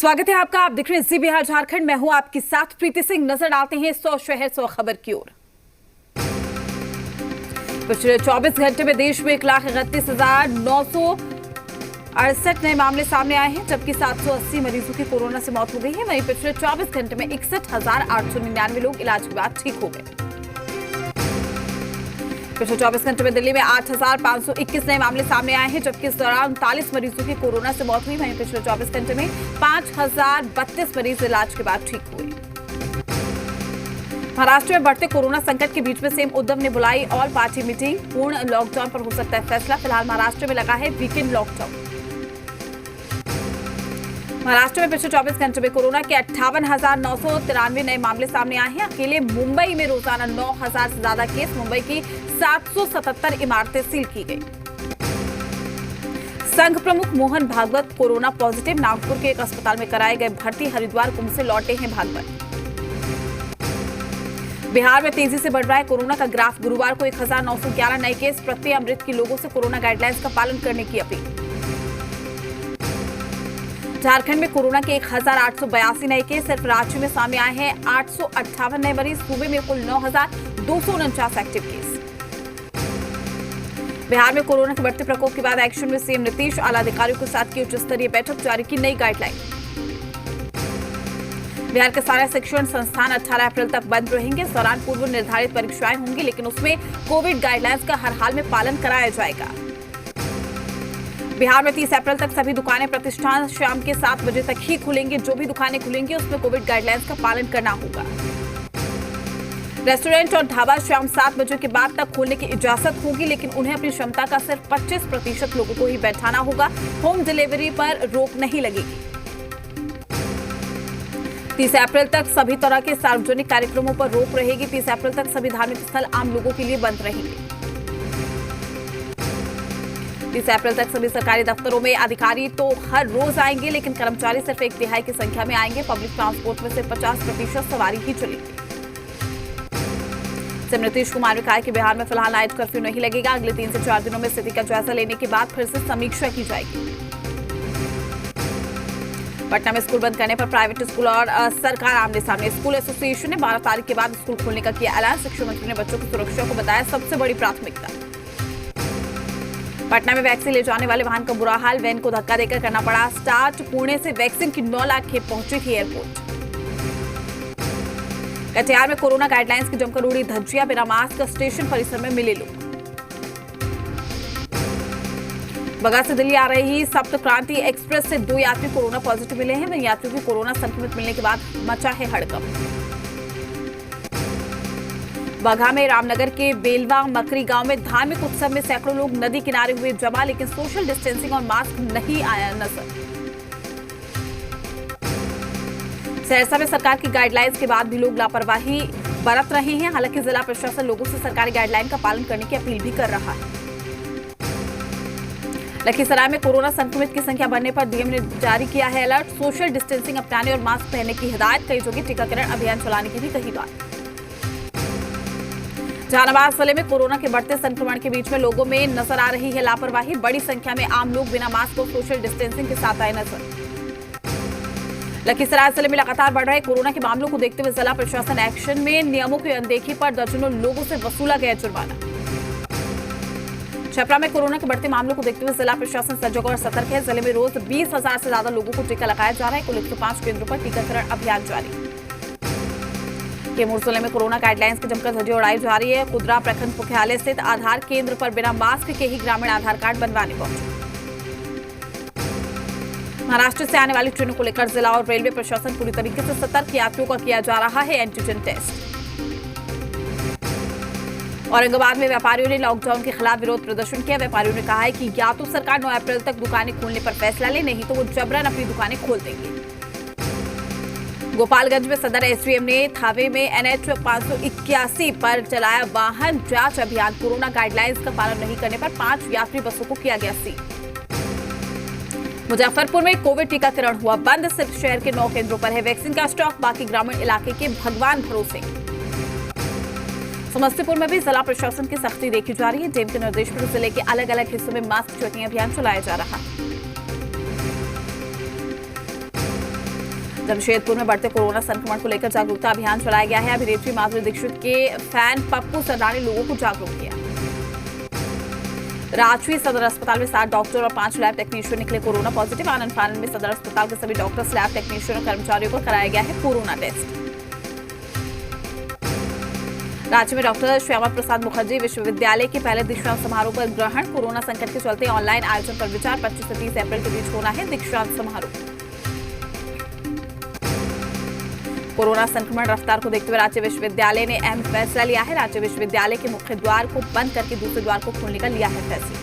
स्वागत है आपका। आप देख रहे हैं जी बिहार झारखंड। मैं हूं आपके साथ प्रीति सिंह। नजर डालते हैं 100 शहर 100 खबर की ओर। पिछले 24 घंटे में देश में 1,31,968 नए मामले सामने आए हैं, जबकि 780 मरीजों की कोरोना से मौत हो गई है। वहीं पिछले 24 घंटे में 61,899 लोग इलाज के बाद ठीक हो गए। पिछले 24 घंटे में दिल्ली में 8,521 नए मामले सामने आए हैं, जबकि इस दौरान 39 मरीजों की कोरोना से मौत हुई। वहीं पिछले 24 घंटे में 5,032 मरीज इलाज के बाद ठीक हुए। महाराष्ट्र में बढ़ते कोरोना संकट के बीच में सीएम उद्धव ने बुलाई ऑल पार्टी मीटिंग। पूर्ण लॉकडाउन पर हो सकता है फैसला। फिलहाल महाराष्ट्र में लगा है वीकेंड लॉकडाउन। महाराष्ट्र में पिछले 24 घंटे में कोरोना के 58,993 नए मामले सामने आए हैं। अकेले मुंबई में रोजाना 9,000 से ज्यादा केस। मुंबई की 777 इमारतें सील की गई। संघ प्रमुख मोहन भागवत कोरोना पॉजिटिव। नागपुर के एक अस्पताल में कराए गए भर्ती। हरिद्वार कुंभ से लौटे हैं भागवत। बिहार में तेजी से बढ़ रहा है कोरोना का ग्राफ। गुरुवार को 1,911 नए केस। प्रत्येक अमृत की लोगों से कोरोना गाइडलाइंस का पालन करने की अपील। झारखंड में कोरोना के 1,882 नए केस। सिर्फ रांची में सामने आए हैं 858 नए मरीज। सूबे में कुल 9,249 एक्टिव केस। बिहार में कोरोना के बढ़ते प्रकोप के बाद एक्शन में सीएम नीतीश। आला अधिकारियों के साथ की उच्च स्तरीय बैठक। जारी की नई गाइडलाइन। बिहार के सारे शिक्षण संस्थान 18 अप्रैल तक बंद रहेंगे। इस दौरान पूर्व निर्धारित परीक्षाएं होंगी, लेकिन उसमें कोविड गाइडलाइंस का हर हाल में पालन कराया जाएगा। बिहार में 30 अप्रैल तक सभी दुकानें प्रतिष्ठान शाम के 7 बजे तक ही खुलेंगे। जो भी दुकानें खुलेंगी उसमें कोविड गाइडलाइंस का पालन करना होगा। रेस्टोरेंट और ढाबा शाम 7 बजे के बाद तक खोलने की इजाजत होगी, लेकिन उन्हें अपनी क्षमता का सिर्फ 25% लोगों को ही बैठाना होगा। होम डिलीवरी पर रोक नहीं लगेगी। 30 अप्रैल तक सभी तरह के सार्वजनिक कार्यक्रमों पर रोक रहेगी। 30 अप्रैल तक सभी धार्मिक स्थल आम लोगों के लिए बंद रहेंगे। 30 अप्रैल तक सभी सरकारी दफ्तरों में अधिकारी तो हर रोज आएंगे, लेकिन कर्मचारी सिर्फ 1/3 की संख्या में आएंगे। पब्लिक ट्रांसपोर्ट में सिर्फ 50% सवारी ही चलेगी। सीएम नीतीश कुमार ने कहा कि बिहार में फिलहाल नाइट कर्फ्यू नहीं लगेगा। अगले 3 से 4 दिनों में स्थिति का जायजा लेने के बाद फिर से समीक्षा की जाएगी। पटना में स्कूल बंद करने पर प्राइवेट स्कूल और सरकार आमने सामने। स्कूल एसोसिएशन ने 12 तारीख के बाद स्कूल खोलने का किया ऐलान। शिक्षा मंत्री ने बच्चों की सुरक्षा को बताया सबसे बड़ी प्राथमिकता। पटना में वैक्सीन ले जाने वाले वाहन का बुरा हाल। वैन को धक्का देकर करना पड़ा स्टार्ट। पुणे से वैक्सीन की 9 लाख खेप पहुंची थी एयरपोर्ट। कटिहार में कोरोना गाइडलाइंस की जमकर उड़ी धज्जियां। बिना मास्क स्टेशन परिसर में मिले लोग। बगा से दिल्ली आ रही सप्त क्रांति एक्सप्रेस से 2 यात्री कोरोना पॉजिटिव मिले हैं। वहीं यात्रियों की कोरोना संक्रमित मिलने के बाद मचा है हड़कंप। बघा में रामनगर के बेलवा मकरी गांव में धार्मिक उत्सव में सैकड़ों लोग नदी किनारे हुए जमा, लेकिन सोशल डिस्टेंसिंग और मास्क नहीं आया नजर। सहरसा में सरकार की गाइडलाइंस के बाद भी लोग लापरवाही बरत रहे हैं। हालांकि जिला प्रशासन लोगों से सरकारी गाइडलाइन का पालन करने की अपील भी कर रहा है। लखीसराय में कोरोना संक्रमित की संख्या बढ़ने पर डीएम ने जारी किया है अलर्ट। सोशल डिस्टेंसिंग अपनाने और मास्क पहनने की हिदायत। कई जगह टीकाकरण अभियान चलाने की भी कही बात। जहानाबाद जिले में कोरोना के बढ़ते संक्रमण के बीच में लोगों में नजर आ रही है लापरवाही। बड़ी संख्या में आम लोग बिना मास्क और सोशल डिस्टेंसिंग के साथ आए नजर। लखीसराय जिले में लगातार बढ़ रहे कोरोना के मामलों को देखते हुए जिला प्रशासन एक्शन में। नियमों की अनदेखी पर दर्जनों लोगों से वसूला गया जुर्माना। छपरा में कोरोना के बढ़ते मामलों को देखते हुए जिला प्रशासन सजग और सतर्क है। जिले में रोज 20,000 से ज्यादा लोगों को टीका लगाया जा रहा है। कुल 105 केंद्रों पर टीकाकरण अभियान जारी। कैमूर जिले में कोरोना गाइडलाइंस की जमकर धज्जियां उड़ाई जा रही है। कुदरा प्रखंड मुख्यालय स्थित आधार केंद्र पर बिना मास्क के ही ग्रामीण आधार कार्ड बनवाने पहुंचे। महाराष्ट्र से आने वाली ट्रेनों को लेकर जिला और रेलवे प्रशासन पूरी तरीके से सतर्क। यात्रियों का किया जा रहा है एंटीजन टेस्ट। औरंगाबाद में व्यापारियों ने लॉकडाउन के खिलाफ विरोध प्रदर्शन किया। व्यापारियों ने कहा है कि या तो सरकार 9 अप्रैल तक दुकानें खोलने पर फैसला ले, नहीं तो वो जबरन अपनी दुकानें खोल देंगे। गोपालगंज में सदर एसडीएम ने थावे में NH 581 पर चलाया वाहन जांच अभियान। कोरोना गाइडलाइंस का पालन नहीं करने पर 5 यात्री बसों को किया गया सील। मुजफ्फरपुर में कोविड टीकाकरण हुआ बंद। सिर्फ शहर के 9 केंद्रों पर है वैक्सीन का स्टॉक। बाकी ग्रामीण इलाके के भगवान भरोसे। समस्तीपुर में भी जिला प्रशासन की सख्ती देखी जा रही है। डीएम के निर्देश पर जिले के अलग अलग हिस्सों में मास्क चेकिंग अभियान चलाया जा रहा है। जमशेदपुर में बढ़ते कोरोना संक्रमण को लेकर जागरूकता अभियान चलाया गया है। अभिनेत्री माधुरी दीक्षित के फैन पप्पू सरदार ने लोगों को जागरूक किया। रांची सदर अस्पताल में 7 डॉक्टर और 5 लैब टेक्नीशियन निकले कोरोना पॉजिटिव। आनंद फानंद में सदर अस्पताल के सभी डॉक्टर्स, लैब टेक्नीशियन और कर्मचारियों को कराया गया है कोरोना टेस्ट। राज्य में डॉक्टर श्यामा प्रसाद मुखर्जी विश्वविद्यालय के पहले दीक्षांत समारोह पर ग्रहण। कोरोना संकट के चलते ऑनलाइन आयोजन पर विचार। 25 से 30 अप्रैल के बीच होना है दीक्षांत समारोह। कोरोना संक्रमण रफ्तार को देखते हुए राज्य विश्वविद्यालय ने अहम फैसला लिया है। राज्य विश्वविद्यालय के मुख्य द्वार को बंद करके दूसरे द्वार को खोलने का लिया है फैसला।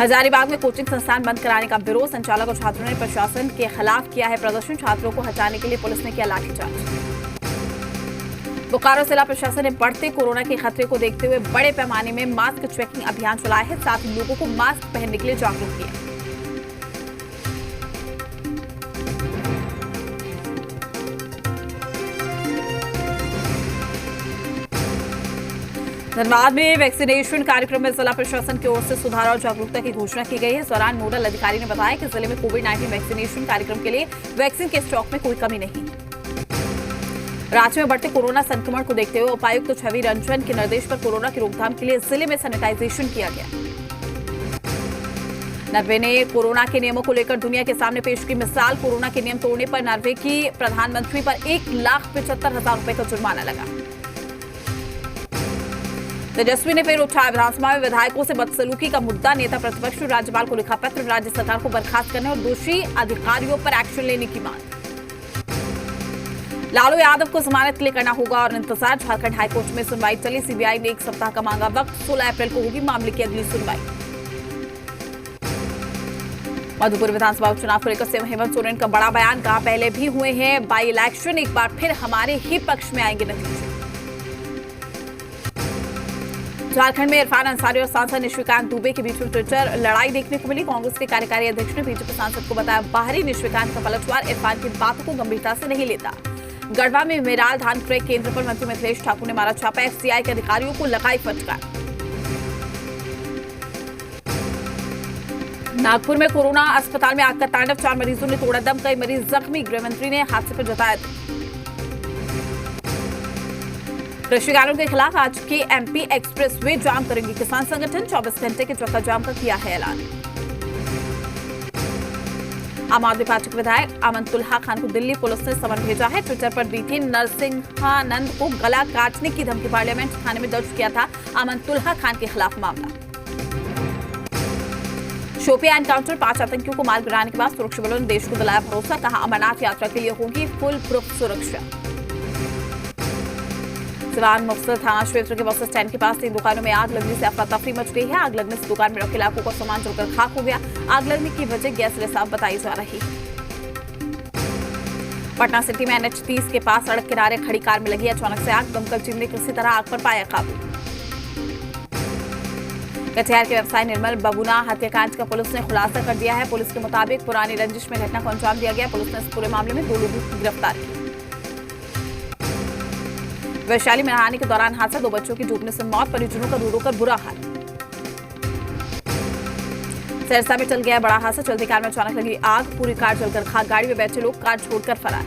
हजारीबाग में कोचिंग संस्थान बंद कराने का विरोध। संचालक और छात्रों ने प्रशासन के खिलाफ किया है प्रदर्शन। छात्रों को हटाने के लिए पुलिस ने किया लाठीचार्ज। बोकारो जिला प्रशासन ने बढ़ते कोरोना के खतरे को देखते हुए बड़े पैमाने में मास्क चेकिंग अभियान चलाया है। साथ ही लोगों को मास्क पहनने के लिए जागरूक किया। धनबाद में वैक्सीनेशन कार्यक्रम में जिला प्रशासन की ओर से सुधार और जागरूकता की घोषणा की गई है। इस दौरान नोडल अधिकारी ने बताया कि जिले में कोविड-19 वैक्सीनेशन कार्यक्रम के लिए वैक्सीन के स्टॉक में कोई कमी नहीं है। राज्य में बढ़ते कोरोना संक्रमण को देखते हुए उपायुक्त छवि रंजन के निर्देश पर कोरोना की रोकथाम के लिए जिले में सैनिटाइजेशन किया गया। नर्वे ने कोरोना के नियमों को लेकर दुनिया के सामने पेश की मिसाल। कोरोना के नियम तोड़ने पर नर्वे की प्रधानमंत्री पर 1,75,000 रुपए का जुर्माना लगा। तेजस्वी ने फिर उठाया विधानसभा में विधायकों से बदसलूकी का मुद्दा। नेता प्रतिपक्ष ने राज्यपाल को लिखा पत्र। राज्य सरकार को बर्खास्त करने और दोषी अधिकारियों पर एक्शन लेने की मांग। लालू यादव को जमानत के लिए करना होगा और इंतजार। झारखंड हाईकोर्ट में सुनवाई चली। सीबीआई ने 1 सप्ताह का मांगा वक्त। 16 अप्रैल को होगी मामले की अगली सुनवाई। मधुपुर विधानसभा उपचुनाव को लेकर सीएम हेमंत सोरेन का बड़ा बयान। कहा पहले भी हुए हैं बाई इलेक्शन, एक बार फिर हमारे ही पक्ष में आएंगे नतीजे। झारखंड में इरफान अंसारी और सांसद निशिकांत दुबे के बीच में ट्विटर लड़ाई देखने को मिली। कांग्रेस के कार्यकारी अध्यक्ष ने बीजेपी सांसद को बताया बाहरी। निशिकांत का पलटवार। इरफान की बातों को गंभीरता से नहीं लेता। गढ़वा में मेराल धान क्रय केंद्र पर मंत्री मिथिलेश ठाकुर ने मारा छापा। एफसीआई के अधिकारियों को लगाई फटकार। नागपुर में कोरोना अस्पताल में आग का तांडव। 4 मरीजों ने तोड़ा दम। कई मरीज जख्मी। गृह मंत्री ने हादसे पर जताया कृषि कानून के खिलाफ आज के एमपी एक्सप्रेस वे जाम करेंगे किसान संगठन। 24 घंटे के चक्का जाम का किया है ऐलान। आम आदमी पार्टी के विधायक अमनतुल्लाह खान को दिल्ली पुलिस ने समन भेजा है। ट्विटर पर बीती नरसिंहानंद को गला काटने की धमकी। पार्लियामेंट थाने में दर्ज किया था अमनतुल्लाह खान के खिलाफ मामला। शोपियां एनकाउंटर। 5 आतंकियों को मार गिराने के बाद सुरक्षा बलों ने देश को दिलाया भरोसा। कहा अमरनाथ यात्रा के लिए होगी फुल प्रूफ सुरक्षा। सिवान मुफस्सिल थाना क्षेत्र के बस स्टैंड के पास 3 दुकानों में आग लगने से अफरा तफरी मच गई है। आग लगने से दुकान में रखे लाखों का सामान जलकर खाक हो गया। आग लगने की वजह गैस रिसाव बताई जा रही है। पटना सिटी में NH30 के पास सड़क किनारे खड़ी कार में लगी अचानक से आग। दमकल टीम ने किसी तरह आग पर पाया काबू। कटिहार के व्यवसायी निर्मल बबूना हत्याकांड का पुलिस ने खुलासा कर दिया है। पुलिस के मुताबिक पुरानी रंजिश में घटना को अंजाम दिया गया। पुलिस ने इस पूरे मामले में 2 लोगों को गिरफ्तार किया। वैशाली में नहाने के दौरान हादसा। 2 बच्चों की डूबने से मौत। परिजनों का रो रो कर बुरा हाल। सिरसा में चल गया बड़ा हादसा। चलती कार में अचानक लगी आग। पूरी कार जलकर खाक। गाड़ी में बैठे लोग कार छोड़कर फरार।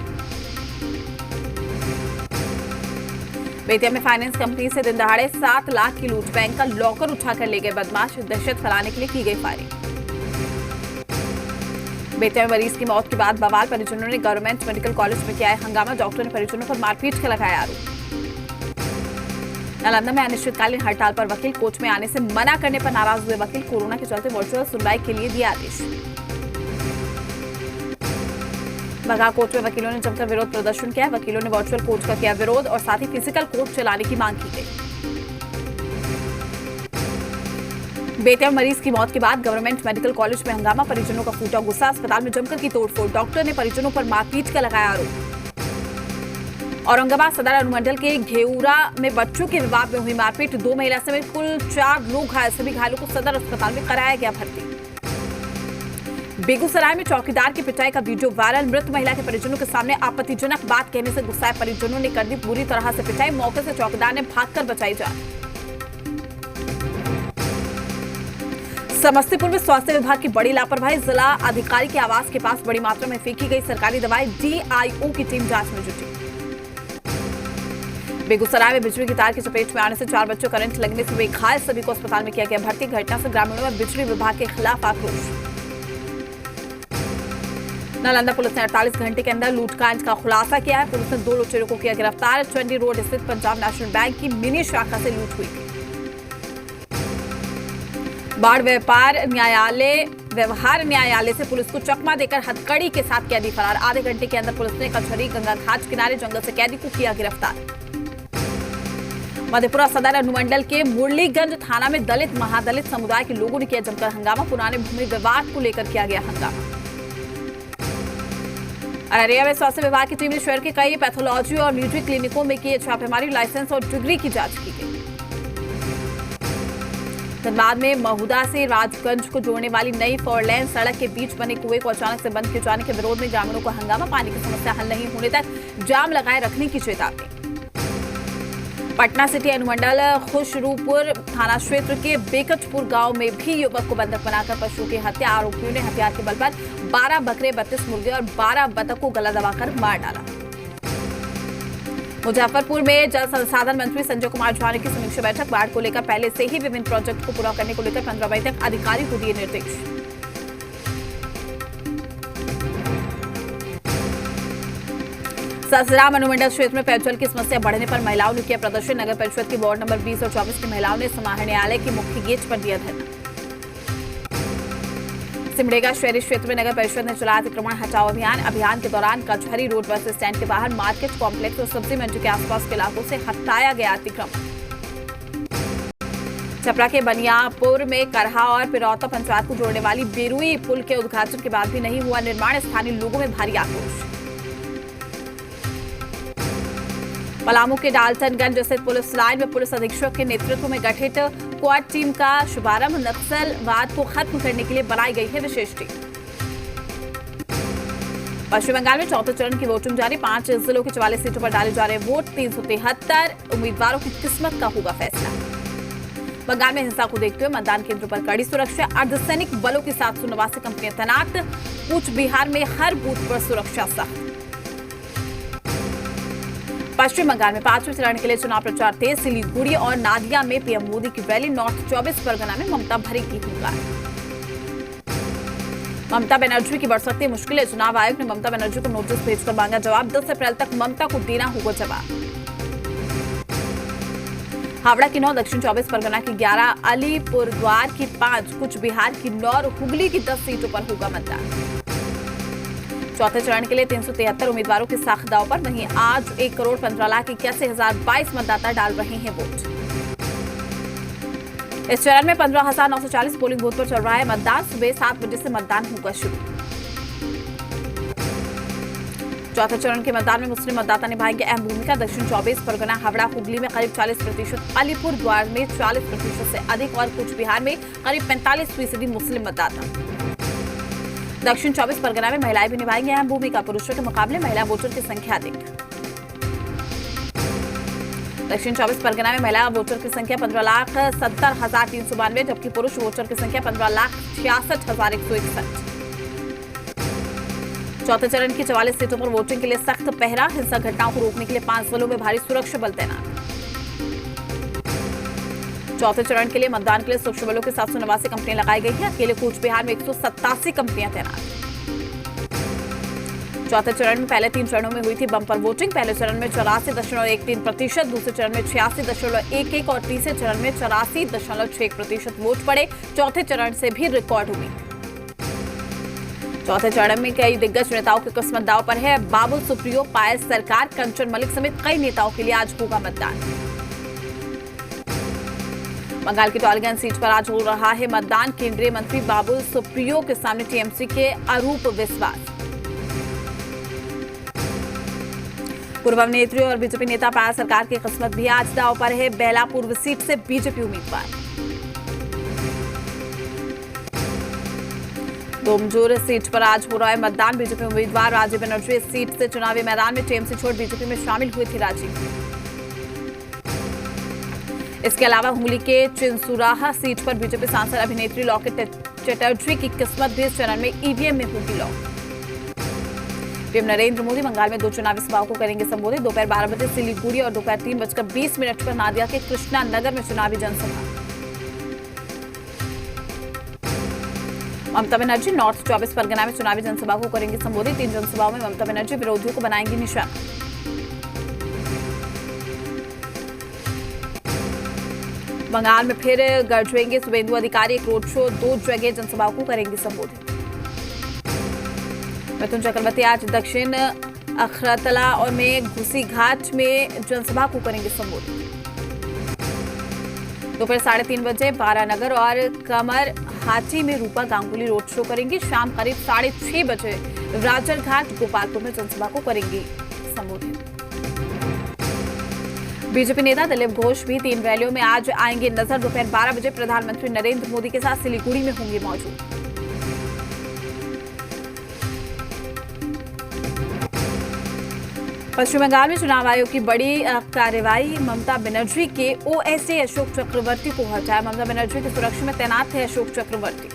बेतिया में फाइनेंस कंपनी से दिन दहाड़े 7 लाख की लूट। बैंक का लॉकर उठाकर ले गए बदमाश। दहशत फैलाने के लिए की गई फायरिंग। बेतिया में मरीज की मौत के बाद बवाल। परिजनों ने गवर्नमेंट मेडिकल कॉलेज में किया है हंगामा। डॉक्टर ने परिजनों पर मारपीट का लगाया आरोप। नालंदा में अनिश्चितकालीन हड़ताल पर वकील। कोर्ट में आने से मना करने पर नाराज हुए वकील। कोरोना के चलते वर्चुअल सुनवाई के लिए दिया आदेश। बघा कोर्ट में वकीलों ने जमकर विरोध प्रदर्शन किया। वकीलों ने वर्चुअल कोर्ट का किया विरोध और साथ ही फिजिकल कोर्ट चलाने की मांग की गई। बेतिया में मरीज की मौत के बाद गवर्नमेंट मेडिकल कॉलेज में हंगामा। परिजनों का फूटा गुस्सा। अस्पताल में जमकर की तोड़फोड़। डॉक्टर ने परिजनों पर मारपीट का लगाया आरोप। औरंगाबाद सदर अनुमंडल के घेऊरा में बच्चों के विवाद में हुई मारपीट। 2 महिला समेत कुल 4 लोग घायल। सभी घायलों को सदर अस्पताल में कराया गया भर्ती। बेगूसराय में चौकीदार की पिटाई का वीडियो वायरल। मृत महिला के परिजनों के सामने आपत्तिजनक बात कहने से गुस्साए परिजनों ने कर दी बुरी तरह से पिटाई। मौके से चौकीदार ने भागकर बचाई जान। समस्तीपुर में स्वास्थ्य विभाग की बड़ी लापरवाही। जिला अधिकारी के आवास के पास बड़ी मात्रा में फेंकी गई सरकारी दवाएं। डीआईओ की टीम जांच में जुटी। बेगूसराय में बिजली की तार की चपेट में आने से 4 बच्चों करंट लगने से हुए घायल, सभी को अस्पताल में किया गया भर्ती। घटना से ग्रामीणों में बिजली विभाग के खिलाफ आक्रोश। नालंदा पुलिस ने 48 घंटे के अंदर लूटकांड का खुलासा किया है। पुलिस ने 2 लुटेरों को किया गिरफ्तार। चंडी रोड स्थित पंजाब नेशनल बैंक की मिनी शाखा से लूट हुई थी। बाढ़ व्यवहार न्यायालय से पुलिस को चकमा देकर हथकड़ी के साथ कैदी फरार। आधे घंटे के अंदर पुलिस ने कचहरी गंगा घाट किनारे जंगल से कैदी को किया गिरफ्तार। मधेपुरा सदर अनुमंडल के मुरलीगंज थाना में दलित महादलित समुदाय के लोगों ने किया जमकर हंगामा। पुराने भूमि विवाद को लेकर किया गया हंगामा। अररिया में स्वास्थ्य विभाग की टीम ने शहर के कई पैथोलॉजी और निजी क्लिनिकों में की छापेमारी। लाइसेंस और डिग्री की जांच की गई। धनबाद में महुदा से राजगंज को जोड़ने वाली नई 4 लेन सड़क के बीच बने कुएं को अचानक से बंद किए जाने के विरोध में ग्रामीणों को हंगामा। पानी की समस्या हल नहीं होने तक जाम लगाए रखने की चेतावनी। पटना सिटी अनुमंडल खुशरूपुर थाना क्षेत्र के बेकचपुर गांव में भी युवक को बंधक बनाकर पशुओं की हत्या। आरोपियों ने हथियार के बल पर 12 बकरे, 32 मुर्गे और 12 बतख को गला दबाकर मार डाला। मुजफ्फरपुर में जल संसाधन मंत्री संजय कुमार झा की समीक्षा बैठक। बाढ़ को लेकर पहले से ही विभिन्न प्रोजेक्ट को पूरा करने को लेकर 15 मई तक अधिकारियों को दिए निर्देश। सासाराम अनुमंडल क्षेत्र में पेयजल की समस्या बढ़ने पर महिलाओं ने किया प्रदर्शन। नगर परिषद की वार्ड नंबर 20 और 24 की महिलाओं ने समाहरणालय के मुख्य गेट पर दिया धरना। सिमडेगा शहरी क्षेत्र में नगर परिषद ने चलाया अतिक्रमण हटाओ अभियान के दौरान कचहरी रोड बस स्टैंड के बाहर मार्केट कॉम्प्लेक्स और सब्जी मंडी के आसपास के इलाकों से हटाया गया अतिक्रमण। छपरा के बनियापुर में करहा और पिरौता पंचायत को जोड़ने वाली बेरुई पुल के उद्घाटन के बाद भी नहीं हुआ निर्माण। स्थानीय लोगों में भारी आक्रोश। पलामू के डाल्टनगंज स्थित पुलिस लाइन में पुलिस अधीक्षक के नेतृत्व में गठित क्वाड टीम का शुभारंभ। नक्सलवाद को खत्म करने के लिए बनाई गई है विशेष टीम। पश्चिम बंगाल में चौथे चरण की वोटिंग जारी। 5 जिलों की 44 सीटों पर डाले जा रहे वोट। 373 उम्मीदवारों की किस्मत का होगा फैसला। बंगाल में हिंसा को देखते हुए मतदान केंद्रों पर कड़ी सुरक्षा। अर्धसैनिक बलों की 789 कंपनियां तैनात। कूच बिहार में हर बूथ पर सुरक्षा सख्त। पश्चिम बंगाल में 5वें चरण के लिए चुनाव प्रचार तेज। सिलीगुड़ी और नादिया में पीएम मोदी की रैली। नॉर्थ 24 परगना में ममता भरेगी हुंकार। ममता बनर्जी की बढ़ सकती मुश्किलें। चुनाव आयोग ने ममता बनर्जी को नोटिस भेजकर मांगा जवाब। 10 अप्रैल तक ममता को देना होगा जवाब। हावड़ा की 9, दक्षिण 24 परगना की 11, अलीपुरद्वार की 5, कूच बिहार की 9 और हुगली की 10 सीटों पर होगा मतदान। चौथे चरण के लिए 373 उम्मीदवारों की साख दांव पर। वहीं आज 1,15,81,022 मतदाता डाल रहे हैं वोट। इस चरण में 15,940 पोलिंग बूथ पर चल रहा है मतदान। सुबह 7 बजे से मतदान होगा शुरू। चौथे चरण के मतदान में मुस्लिम मतदाता निभाएंगे अहम भूमिका। दक्षिण 24 परगना, हावड़ा, हुगली में करीब 40%, अलीपुरद्वार में 40% से अधिक और कूच बिहार में करीब 45% मुस्लिम मतदाता। दक्षिण 24 परगना में महिलाएं भी निभाएंगी अहम भूमिका। पुरुषों के मुकाबले महिला वोटर की संख्या अधिक। दक्षिण 24 परगना में महिला वोटर की संख्या 15,70,392, जबकि पुरुष वोटर की संख्या 15,66,161। चौथे चरण की 44 सीटों पर वोटिंग के लिए सख्त पहरा। हिंसक घटनाओं को रोकने के लिए 5 जिलों में भारी सुरक्षा बल तैनात। चौथे चरण के लिए मतदान के लिए सुरक्षा बलों की 789 कंपनियां लगाई गई हैं। अकेले कूच बिहार में 187 कंपनियां तैनात। चौथे चरण में पहले 3 चरणों में हुई थी बम्पर वोटिंग। पहले चरण में 84.13%, दूसरे चरण में 86.11% और तीसरे चरण में 84.61% वोट पड़े। चौथे चरण से भी रिकॉर्ड हुई। चौथे चरण में कई दिग्गज नेताओं की किस्मत दांव पर है। बाबुल सुप्रियो, पायल सरकार, कंचन मलिक समेत कई नेताओं के लिए आज होगा मतदान। बंगाल की टॉलीगंज सीट पर आज हो रहा है मतदान। केंद्रीय मंत्री बाबुल सुप्रियो के सामने टीएमसी के अरूप विश्वास। पूर्व अभिनेत्री और बीजेपी नेता पायल सरकार की किस्मत भी आज दांव पर है। बेला पूर्व सीट से बीजेपी उम्मीदवार। डोमजूर सीट पर आज हो रहा है मतदान। बीजेपी उम्मीदवार राजीव बनर्जी इस सीट से चुनावी मैदान में। टीएमसी छोड़ बीजेपी में शामिल हुई थी राजीव। इसके अलावा हुगली के चिंसुराहा सीट पर बीजेपी सांसद अभिनेत्री लॉकेट चटर्जी की किस्मत भी इस चरण में ईवीएम में होगी लॉक। पीएम नरेंद्र मोदी बंगाल में 2 चुनावी सभाओं को करेंगे संबोधित। दोपहर 12 बजे सिलीगुड़ी और दोपहर 3:20 पर नादिया के कृष्णा नगर में चुनावी जनसभा। ममता बनर्जी नॉर्थ 24 परगना में चुनावी जनसभा को करेंगे संबोधित। 3 जनसभाओं में ममता बनर्जी विरोधियों को बनाएंगी निशाना। बंगाल में फिर गरजेंगे शुभेंदु अधिकारी। एक रोड शो 2 जगह जनसभाओं को करेंगे संबोधित। मिथुन चक्रवर्ती आज दक्षिण अखरतला और में घुसी घाट में जनसभा को करेंगे संबोधित। दोपहर 3:30 बजे बारानगर और कमर हाटी में रूपा गांगुली रोड शो करेंगी। शाम करीब 6:30 बजे राजरघाट गोपालपुर में जनसभा को करेंगी संबोधित। बीजेपी नेता दिलीप घोष भी 3 रैलियों में आज आएंगे नजर। दोपहर 12 बजे प्रधानमंत्री नरेंद्र मोदी के साथ सिलीगुड़ी में होंगे मौजूद। पश्चिम बंगाल में चुनाव आयोग की बड़ी कार्रवाई। ममता बनर्जी के ओएसडी अशोक चक्रवर्ती को हटाया। ममता बनर्जी की सुरक्षा में तैनात थे अशोक चक्रवर्ती।